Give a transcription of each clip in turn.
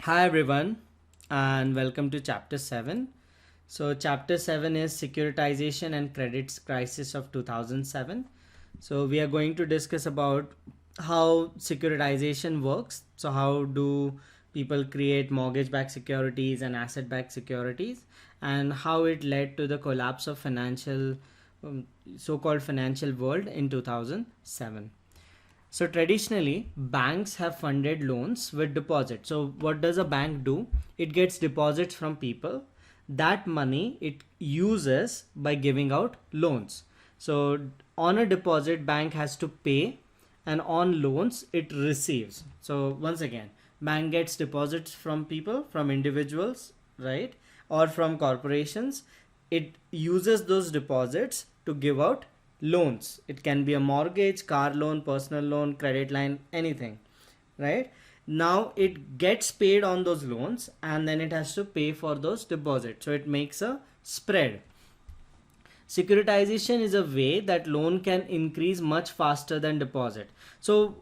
Hi everyone, and welcome to chapter 7. So chapter 7 is securitization and credit crisis of 2007. So we are going to discuss about how securitization works. So how do people create mortgage backed securities and asset backed securities, and how it led to the collapse of financial so-called financial world in 2007. So traditionally, banks have funded loans with deposits. So what does a bank do? It gets deposits from people. That money it uses by giving out loans. So on a deposit, bank has to pay, and on loans it receives. So once again, bank gets deposits from people, from individuals, right, or from corporations. It uses those deposits to give out loans. It can be a mortgage, car loan, personal loan, credit line, anything, right? Now it gets paid on those loans, and then it has to pay for those deposits, so it makes a spread. Securitization is a way that loan can increase much faster than deposit. So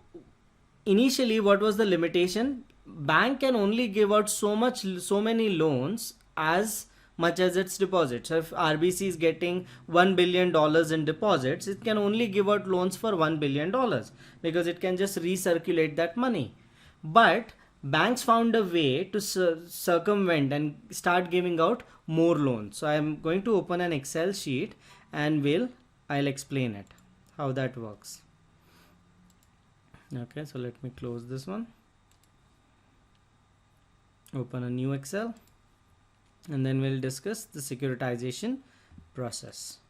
initially, what was the limitation? Bank can only give out so many loans as much as its deposits. So if RBC is getting $1 billion in deposits, it can only give out loans for $1 billion because it can just recirculate that money. But banks found a way to circumvent and start giving out more loans. So I'm going to open an Excel sheet and I'll explain it how that works. Okay, so let me close this one, open a new Excel, and then we'll discuss the securitization process.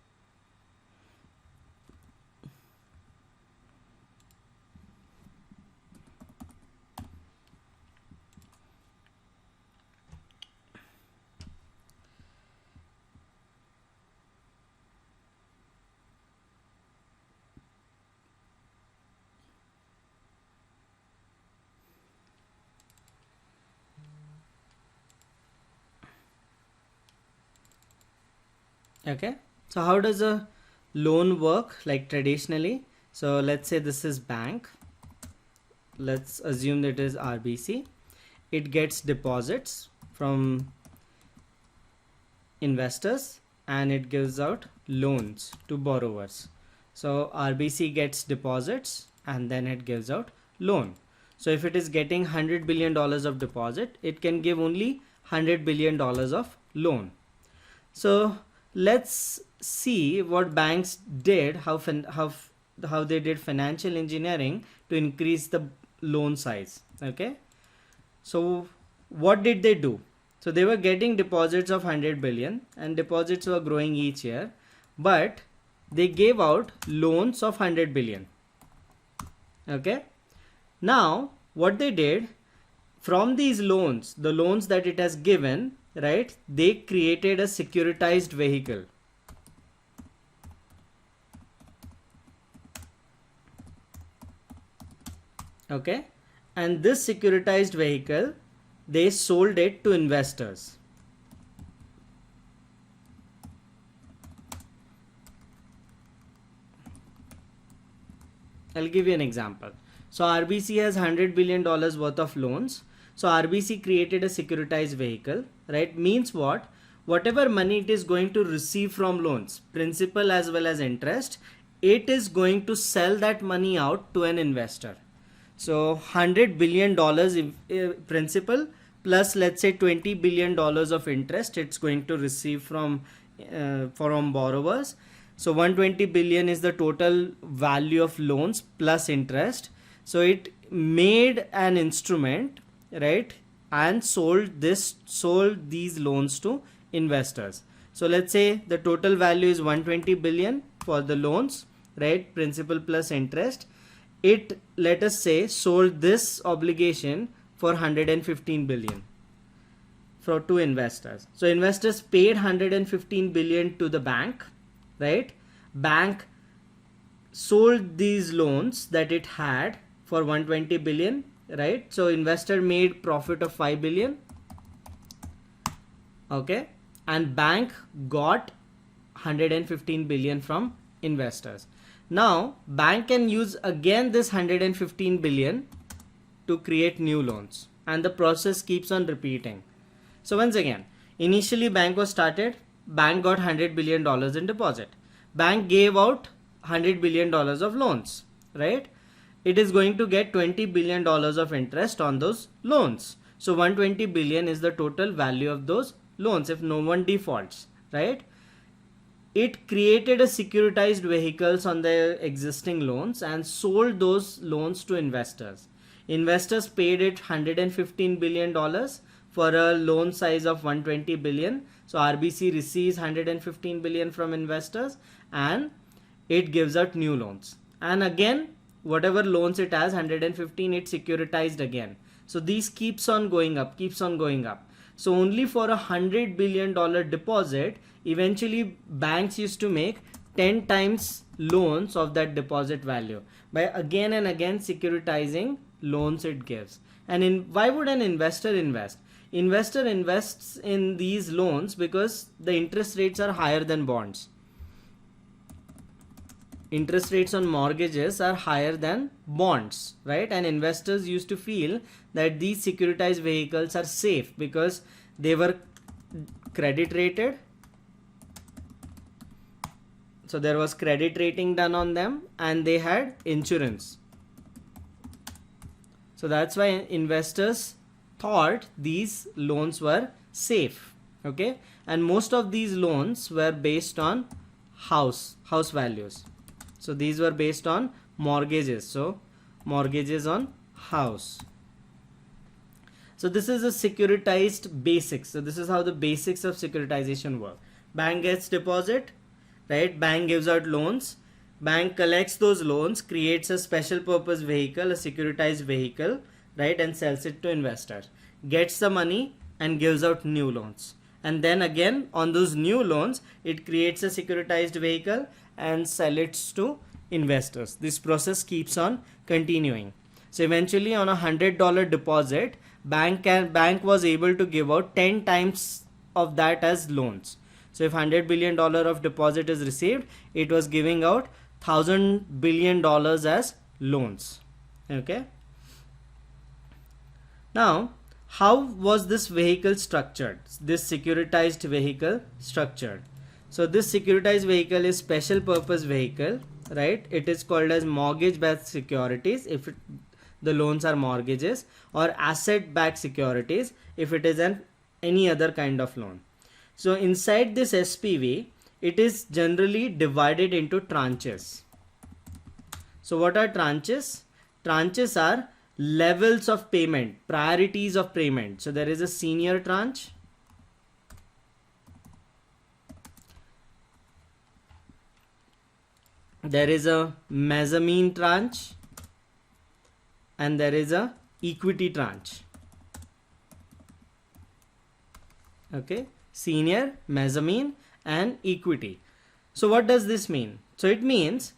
Okay, so how does a loan work like traditionally? So let's say this is bank. Let's assume that it is RBC. It gets deposits from investors and it gives out loans to borrowers. So RBC gets deposits and then it gives out loan. So if it is getting $100 billion of deposit, it can give only $100 billion of loan. So let's see what banks did, how they did financial engineering to increase the loan size. Okay, so what did they do? So they were getting deposits of 100 billion and deposits were growing each year, but they gave out loans of 100 billion. Okay, now what they did, from these loans, the loans that it has given, right, they created a securitized vehicle. Okay, and this securitized vehicle, they sold it to investors. I'll give you an example. So RBC has $100 billion worth of loans. So RBC created a securitized vehicle, right? Means what? Whatever money it is going to receive from loans, principal as well as interest, it is going to sell that money out to an investor. So $100 billion principal plus let's say $20 billion of interest it's going to receive from borrowers. So 120 billion is the total value of loans plus interest. So it made an instrument, right, and sold these loans to investors. So let's say the total value is 120 billion for the loans, right, principal plus interest. It, let us say, sold this obligation for 115 billion to investors. So investors paid 115 billion to the bank, right? Bank sold these loans that it had for 120 billion, right? So investor made profit of 5 billion. Okay, and bank got 115 billion from investors. Now bank can use again this 115 billion to create new loans. and the process keeps on repeating. So once again, initially bank was started, bank got $100 billion in deposit. Bank gave out $100 billion of loans, right? It is going to get $20 billion of interest on those loans. So 120 billion is the total value of those loans if no one defaults, right? It created a securitized vehicles on the existing loans and sold those loans to investors. Investors paid it $115 billion for a loan size of 120 billion. So RBC receives 115 billion from investors and it gives out new loans. And again, whatever loans it has, 115, it securitized again. So these keeps on going up. So only for $100 billion deposit, eventually banks used to make 10 times loans of that deposit value by again and again securitizing loans it gives. And why would an investor invest? Investor invests in these loans because the interest rates are higher than bonds. Interest rates on mortgages are higher than bonds, right? And investors used to feel that these securitized vehicles are safe because they were credit rated. So there was credit rating done on them and they had insurance. So that's why investors thought these loans were safe, okay? And most of these loans were based on house values. So these were based on mortgages. So mortgages on house. So this is a securitized basics. So this is how the basics of securitization work. Bank gets deposit, right? Bank gives out loans. Bank collects those loans, creates a special purpose vehicle, a securitized vehicle, right? And sells it to investors. Gets the money and gives out new loans. And then again on those new loans, it creates a securitized vehicle and sell it to investors. This process keeps on continuing. So eventually on $100 deposit, bank was able to give out 10 times of that as loans. So if $100 billion of deposit is received, it was giving out $1,000 billion as loans. Okay. Now, how was this vehicle structured? This securitized vehicle structured. So this securitized vehicle is special purpose vehicle, right? It is called as mortgage backed securities if the loans are mortgages, or asset backed securities if it is any other kind of loan. So inside this SPV, it is generally divided into tranches. So what are tranches? Tranches are levels of payment, priorities of payment. So there is a senior tranche, there is a mezzanine tranche, and there is a equity tranche. Okay, senior, mezzanine and equity. So what does this mean? So it means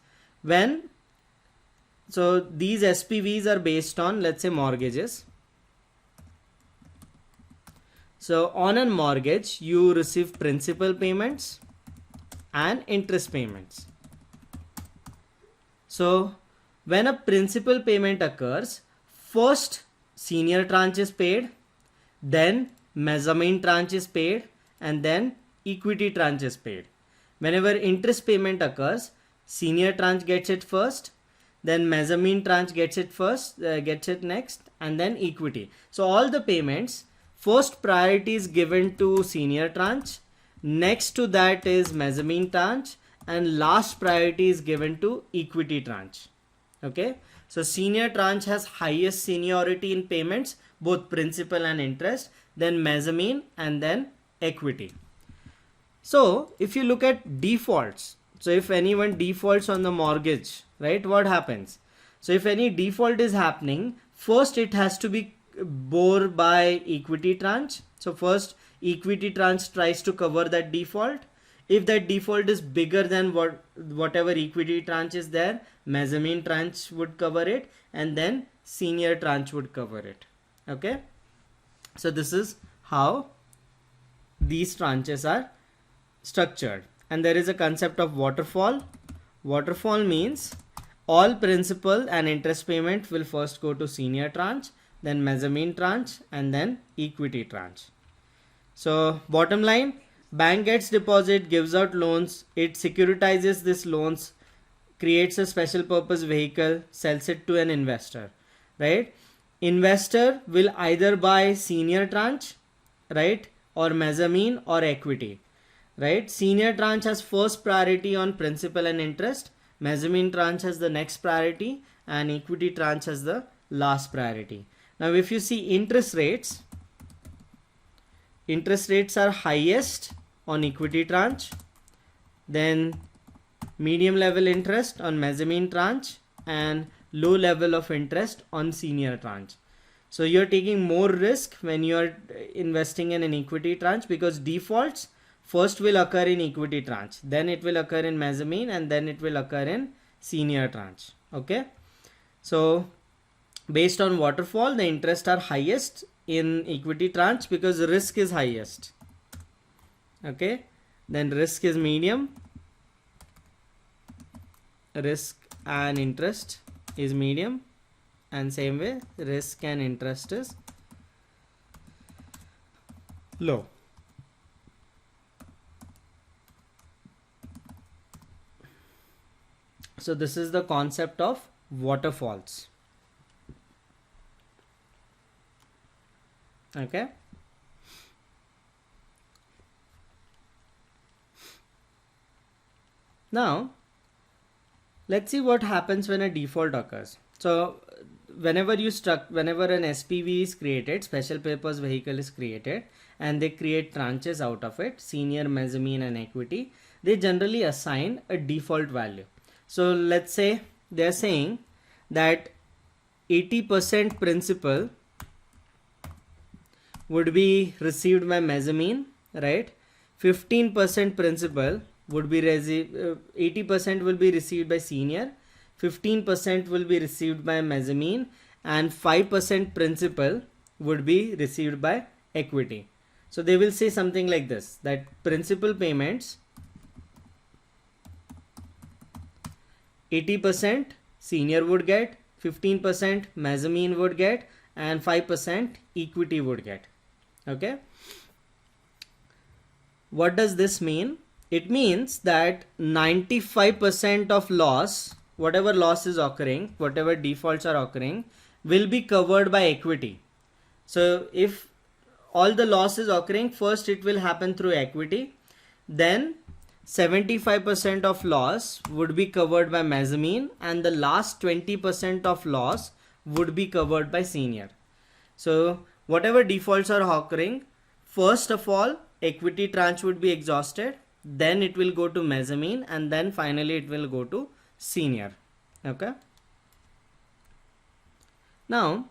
so these SPVs are based on, let's say, mortgages. So on a mortgage, you receive principal payments and interest payments. So when a principal payment occurs, first senior tranche is paid, then mezzanine tranche is paid, and then equity tranche is paid. Whenever interest payment occurs, senior tranche gets it first, then mezzanine tranche gets it next, and then equity. So all the payments, first priority is given to senior tranche, next to that is mezzanine tranche, and last priority is given to equity tranche. Okay, so senior tranche has highest seniority in payments, both principal and interest, then mezzanine, and then equity. So if you look at defaults, so if anyone defaults on the mortgage, right, what happens? So if any default is happening, first it has to be bore by equity tranche. So first equity tranche tries to cover that default. If that default is bigger than whatever equity tranche is there, mezzanine tranche would cover it, and then senior tranche would cover it. Okay, so this is how these tranches are structured. And there is a concept of waterfall. Waterfall means all principal and interest payment will first go to senior tranche, then mezzanine tranche, and then equity tranche. So bottom line, bank gets deposit, gives out loans, it securitizes these loans, creates a special purpose vehicle, sells it to an investor, right? Investor will either buy senior tranche, right, or mezzanine or equity, right? Senior tranche has first priority on principal and interest, mezzanine tranche has the next priority, and equity tranche has the last priority. Now if you see interest rates are highest on equity tranche, then medium level interest on mezzanine tranche, and low level of interest on senior tranche. So you're taking more risk when you're investing in an equity tranche, because defaults first will occur in equity tranche, then it will occur in mezzanine, and then it will occur in senior tranche. Okay, so based on waterfall, the interest are highest in equity tranche because risk is highest. Okay, then risk is medium, risk and interest is medium, and same way risk and interest is low. So this is the concept of waterfalls. Okay, now let's see what happens when a default occurs. So whenever an SPV is created, special purpose vehicle is created, and they create tranches out of it, senior, mezzanine and equity, they generally assign a default value. So let's say they're saying that 80% principal would be received by mezzanine, right? 15% principal would be 80% will be received by senior, 15% will be received by mezzanine, and 5% principal would be received by equity. So they will say something like this, that principal payments 80% senior would get, 15% mezzanine would get, and 5% equity would get. Okay, what does this mean? It means that 95% of loss, whatever loss is occurring, whatever defaults are occurring, will be covered by equity. So if all the loss is occurring, first it will happen through equity, then 75% of loss would be covered by mezzanine, and the last 20% of loss would be covered by senior. So whatever defaults are occurring, first of all equity tranche would be exhausted, then it will go to mezzanine, and then finally it will go to senior. Okay, now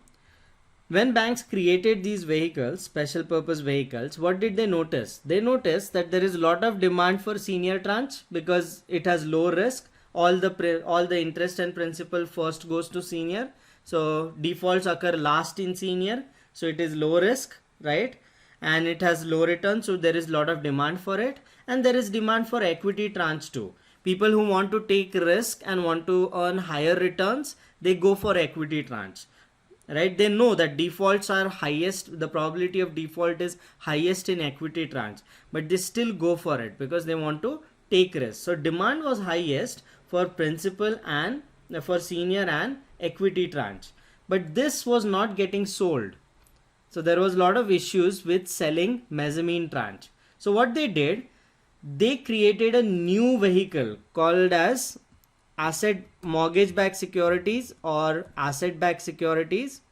when banks created these vehicles, special purpose vehicles, what did they notice? They noticed that there is a lot of demand for senior tranche because it has low risk. All the interest and principal first goes to senior. So defaults occur last in senior. So it is low risk, right? And it has low return. So there is a lot of demand for it. And there is demand for equity tranche too. People who want to take risk and want to earn higher returns, they go for equity tranche. Right, they know that defaults are highest, the probability of default is highest in equity tranche, but they still go for it because they want to take risk. So demand was highest for principal and for senior and equity tranche, but this was not getting sold. So there was a lot of issues with selling mezzanine tranche. So what they did, they created a new vehicle called as asset mortgage backed securities or asset backed securities,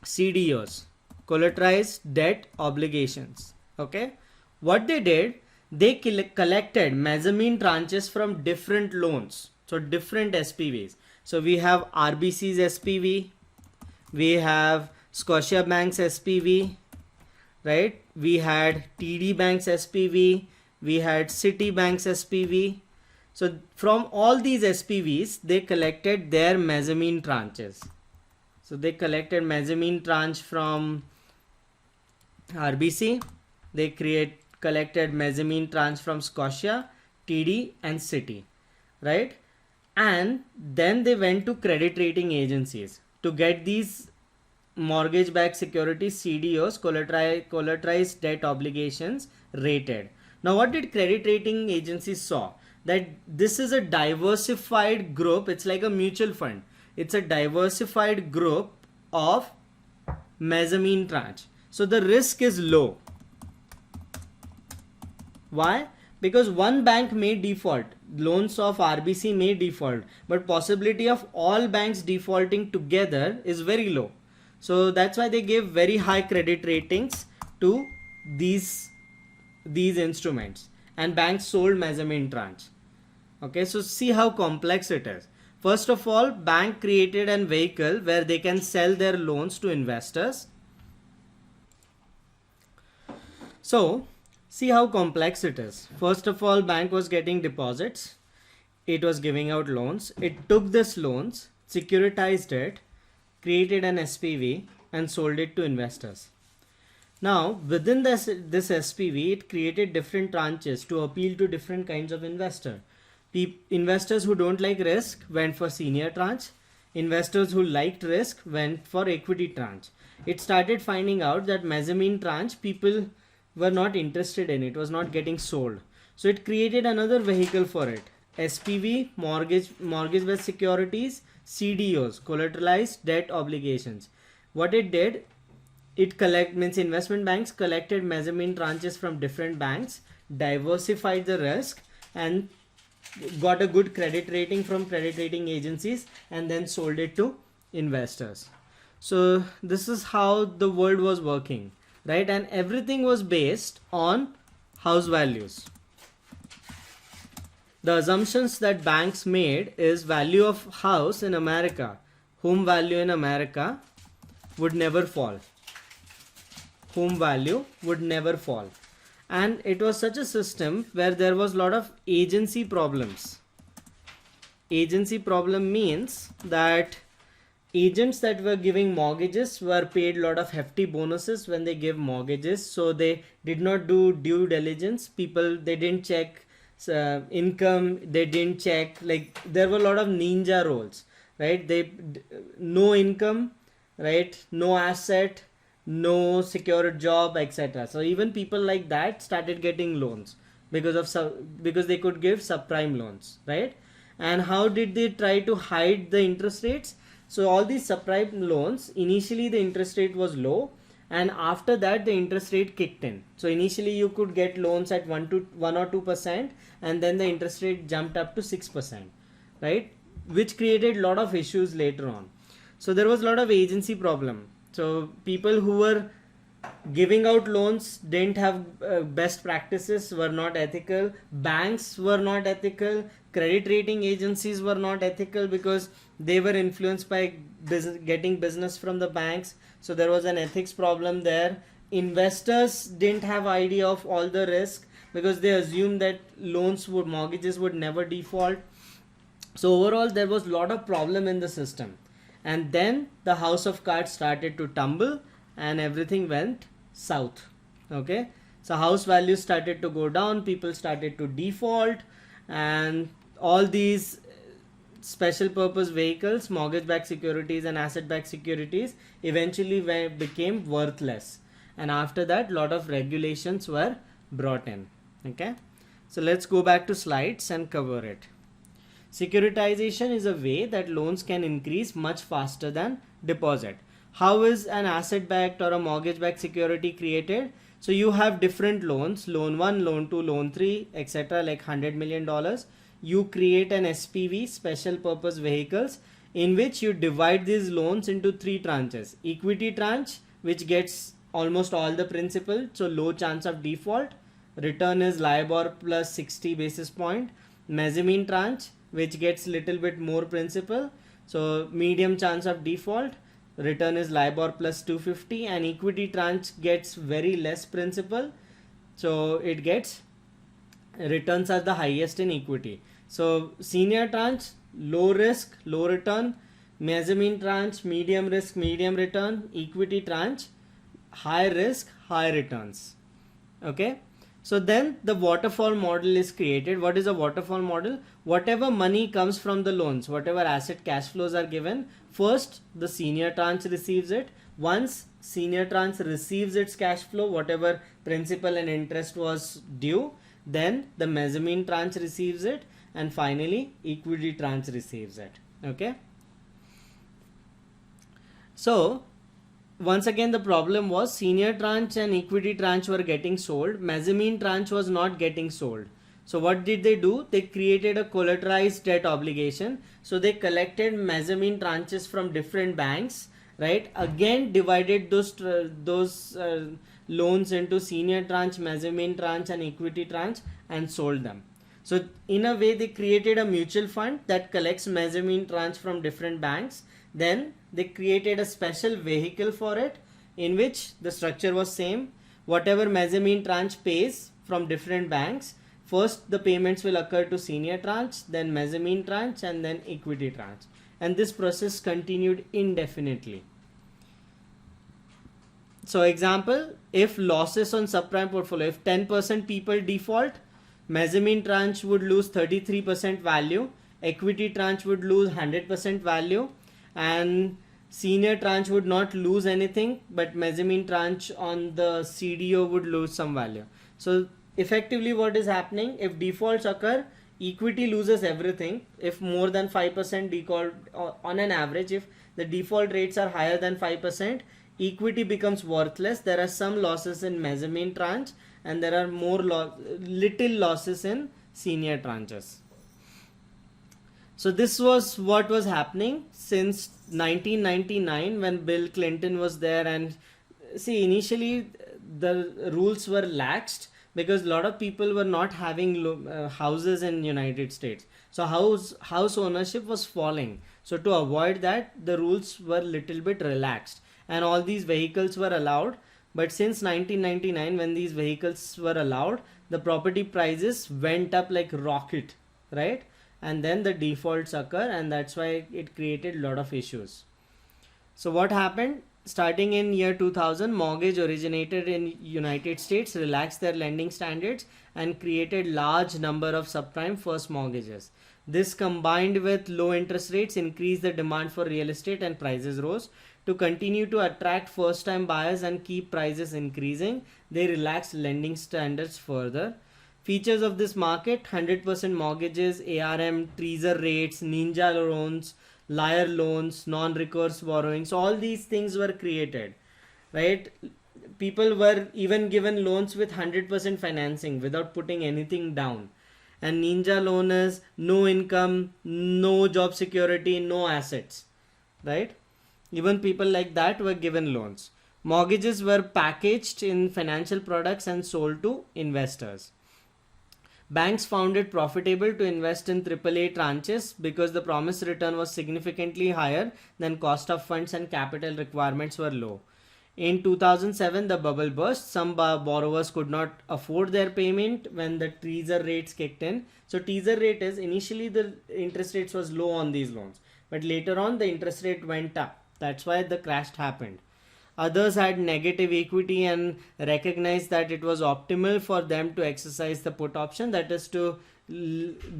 CDOs, collateralized debt obligations. Okay, what they did, they collected mezzanine tranches from different loans, so different SPVs. So we have RBC's SPV, we have Scotiabank's SPV, right? We had TD Bank's SPV, we had Citibank's SPV. So from all these SPVs, they collected their mezzanine tranches. So they collected mezzanine tranche from RBC. They collected mezzanine tranche from Scotia, TD and Citi, right? And then they went to credit rating agencies to get these mortgage-backed securities, CDOs, collateralized debt obligations, rated. Now, what did credit rating agencies saw? That this is a diversified group. It's like a mutual fund. It's a diversified group of mezzanine tranche. So the risk is low. Why? Because one bank may default. Loans of RBC may default, but possibility of all banks defaulting together is very low. So that's why they gave very high credit ratings to these instruments, and banks sold mezzanine tranche. Okay, so see how complex it is. First of all, bank created a vehicle where they can sell their loans to investors. So see how complex it is. First of all, bank was getting deposits. It was giving out loans. It took this loans, securitized it, created an SPV and sold it to investors. Now within this SPV, it created different tranches to appeal to different kinds of investor. Investors who don't like risk went for senior tranche. Investors who liked risk went for equity tranche. It started finding out that mezzanine tranche people were not interested in. It was not getting sold. So it created another vehicle for it. SPV, mortgage-based securities, CDOs, collateralized debt obligations. What it did, it investment banks collected mezzanine tranches from different banks, diversified the risk, and got a good credit rating from credit rating agencies, and then sold it to investors. So this is how the world was working, right? And everything was based on house values. The assumptions that banks made is value of house in America, home value in America would never fall. Home value would never fall. And it was such a system where there was a lot of agency problems. Agency problem means that agents that were giving mortgages were paid a lot of hefty bonuses when they gave mortgages. So they did not do due diligence. They didn't check income. They didn't check, like there were a lot of ninja roles, right? No income, right? No asset, no secured job, etc. So even people like that started getting loans because they could give subprime loans, right? And how did they try to hide the interest rates? So all these subprime loans, initially the interest rate was low, and after that the interest rate kicked in. So initially you could get loans at 1 or 2%, and then the interest rate jumped up to 6%, right? Which created a lot of issues later on. So there was a lot of agency problem. So people who were giving out loans didn't have best practices, were not ethical. Banks were not ethical. Credit rating agencies were not ethical because they were influenced by getting business from the banks. So there was an ethics problem there. Investors didn't have idea of all the risk because they assumed that mortgages would never default. So overall there was a lot of problem in the system. And then the house of cards started to tumble and everything went south. Okay, so house values started to go down, people started to default, and all these special purpose vehicles, mortgage-backed securities and asset-backed securities, eventually became worthless. And after that, lot of regulations were brought in. Okay, so let's go back to slides and cover it. Securitization is a way that loans can increase much faster than deposit. How is an asset-backed or a mortgage-backed security created? So you have different loans, loan 1, loan 2, loan 3, etc., like $100 million. You create an SPV, special purpose vehicles, in which you divide these loans into 3 tranches. Equity tranche, which gets almost all the principal, so low chance of default. Return is LIBOR plus 60 basis point. Mezzanine tranche, which gets little bit more principal, so medium chance of default. Return is LIBOR plus 250, and equity tranche gets very less principal, so it gets returns are the highest in equity. So senior tranche, low risk, low return. Mezzanine tranche, medium risk, medium return. Equity tranche, high risk, high returns. Okay, So then the waterfall model is created. What is a waterfall model? Whatever money comes from the loans, whatever asset cash flows are given, first the senior tranche receives it. Once senior tranche receives its cash flow, whatever principal and interest was due, then the mezzanine tranche receives it, and finally equity tranche receives it. Okay. So once again the problem was senior tranche and equity tranche were getting sold, mezzanine tranche was not getting sold. So what did they do? They created a collateralized debt obligation. So they collected mezzanine tranches from different banks, right? Again divided those loans into senior tranche, mezzanine tranche and equity tranche and sold them. So in a way they created a mutual fund that collects mezzanine tranche from different banks. Then they created a special vehicle for it, in which the structure was same. Whatever mezzanine tranche pays from different banks, first the payments will occur to senior tranche, then mezzanine tranche, and then equity tranche. And this process continued indefinitely. So example, if losses on subprime portfolio, if 10% people default, mezzanine tranche would lose 33% value, equity tranche would lose 100% value, and senior tranche would not lose anything, but mezzanine tranche on the CDO would lose some value. So effectively what is happening, if defaults occur, equity loses everything. If more than 5% default, on an average, if the default rates are higher than 5%, equity becomes worthless. There are some losses in mezzanine tranche, and there are little losses in senior tranches. So this was what was happening since 1999 when Bill Clinton was there. And see, initially the rules were laxed because a lot of people were not having houses in United States. So house ownership was falling. So to avoid that, the rules were little bit relaxed and all these vehicles were allowed. But since 1999 when these vehicles were allowed, the property prices went up like rocket, right? And then the defaults occur, and that's why it created a lot of issues. So what happened? Starting in year 2000, mortgage originated in United States relaxed their lending standards and created large number of subprime first mortgages. This combined with low interest rates increased the demand for real estate and prices rose. To continue to attract first time buyers and keep prices increasing, they relaxed lending standards further. Features of this market: 100% mortgages, ARM, teaser rates, ninja loans, liar loans, non-recourse borrowings. All these things were created, right? People were even given loans with 100% financing without putting anything down. And ninja loan is no income, no job security, no assets, right? Even people like that were given loans. Mortgages were packaged in financial products and sold to investors. Banks found it profitable to invest in AAA tranches because the promised return was significantly higher than cost of funds and capital requirements were low. In 2007, the bubble burst. Some borrowers could not afford their payment when the teaser rates kicked in. So teaser rate is initially the interest rates was low on these loans, but later on the interest rate went up. That's why the crash happened. Others had negative equity and recognized that it was optimal for them to exercise the put option, that is to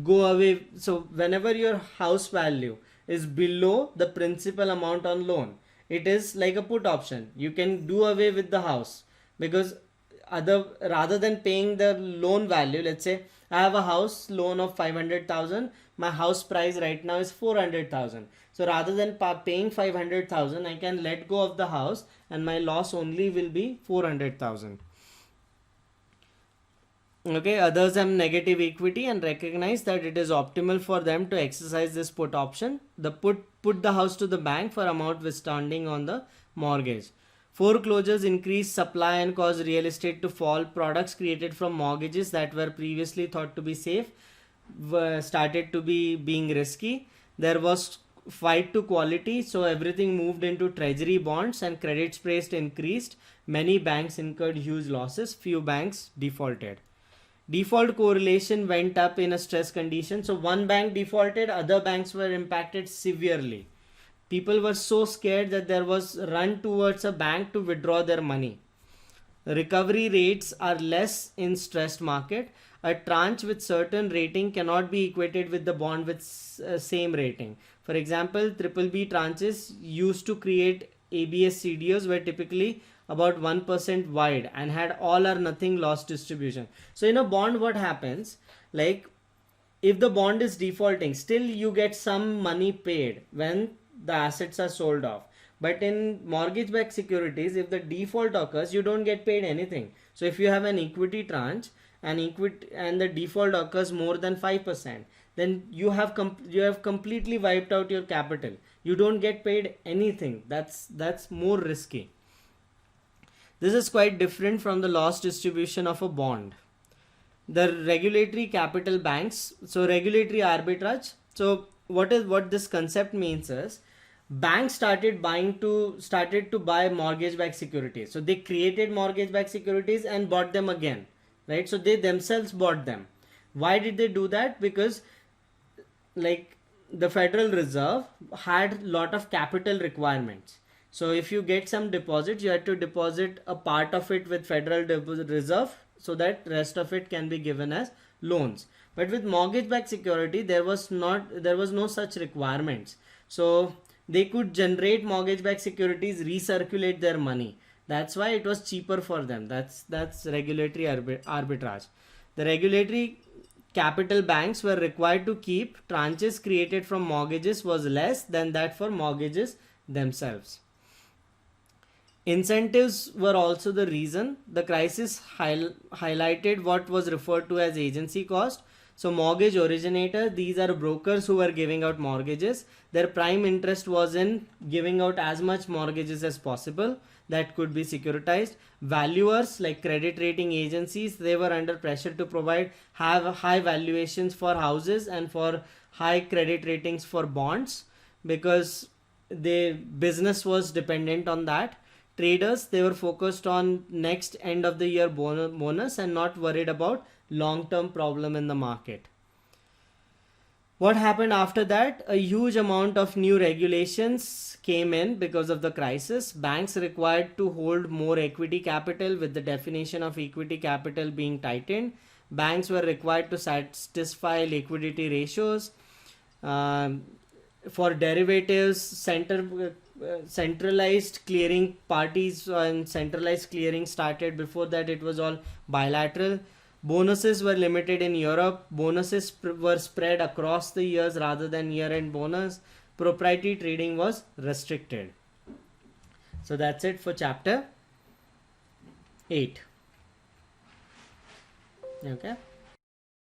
go away. So whenever your house value is below the principal amount on loan, it is like a put option. You can do away with the house because rather than paying the loan value, let's say I have a house loan of 500,000, my house price right now is 400,000. So rather than paying 500,000, I can let go of the house and my loss only will be 400,000. Okay, others have negative equity and recognize that it is optimal for them to exercise this put option. The put the house to the bank for amount withstanding on the mortgage. Foreclosures increase supply and cause real estate to fall. Products created from mortgages that were previously thought to be safe started to be being risky. There was fight to quality, so everything moved into treasury bonds and credit spreads increased. Many banks incurred huge losses. Few banks defaulted. Default correlation went up in a stress condition. So one bank defaulted, other banks were impacted severely. People were so scared that there was run towards a bank to withdraw their money. Recovery rates are less in stressed market. A tranche with certain rating cannot be equated with the bond with same rating. For example, triple B tranches used to create ABS CDOs were typically about 1% wide and had all or nothing loss distribution. So in a bond, what happens? Like, if the bond is defaulting, still you get some money paid when the assets are sold off. But in mortgage backed securities, if the default occurs, you don't get paid anything. So if you have an equity tranche and the default occurs more than 5%, then you have completely wiped out your capital. You don't get paid anything. That's more risky. This is quite different from the loss distribution of a bond. The regulatory capital banks, so regulatory arbitrage. So what this concept means is, banks started to buy mortgage backed securities. So they created mortgage backed securities and bought them again, right? So they themselves bought them. Why did they do that? Because like the Federal Reserve had lot of capital requirements. So if you get some deposits, you have to deposit a part of it with Federal Reserve so that rest of it can be given as loans. But with mortgage backed security, there was no such requirements. So they could generate mortgage backed securities, recirculate their money. That's why it was cheaper for them. That's regulatory arbitrage. The regulatory capital banks were required to keep tranches created from mortgages was less than that for mortgages themselves. Incentives were also the reason. The crisis highlighted what was referred to as agency cost. So mortgage originator, these are brokers who were giving out mortgages. Their prime interest was in giving out as much mortgages as possible that could be securitized. Valuers like credit rating agencies, they were under pressure to have high valuations for houses and for high credit ratings for bonds, because the business was dependent on that. Traders, they were focused on next end of the year bonus and not worried about long-term problem in the market. What happened after that? A huge amount of new regulations came in because of the crisis. Banks required to hold more equity capital, with the definition of equity capital being tightened. Banks were required to satisfy liquidity ratios. For derivatives, centralized clearing parties and centralized clearing started. Before that, it was all bilateral. Bonuses were limited in Europe. Bonuses were spread across the years rather than year-end bonus. Proprietary trading was restricted. So that's it for chapter 8. Okay.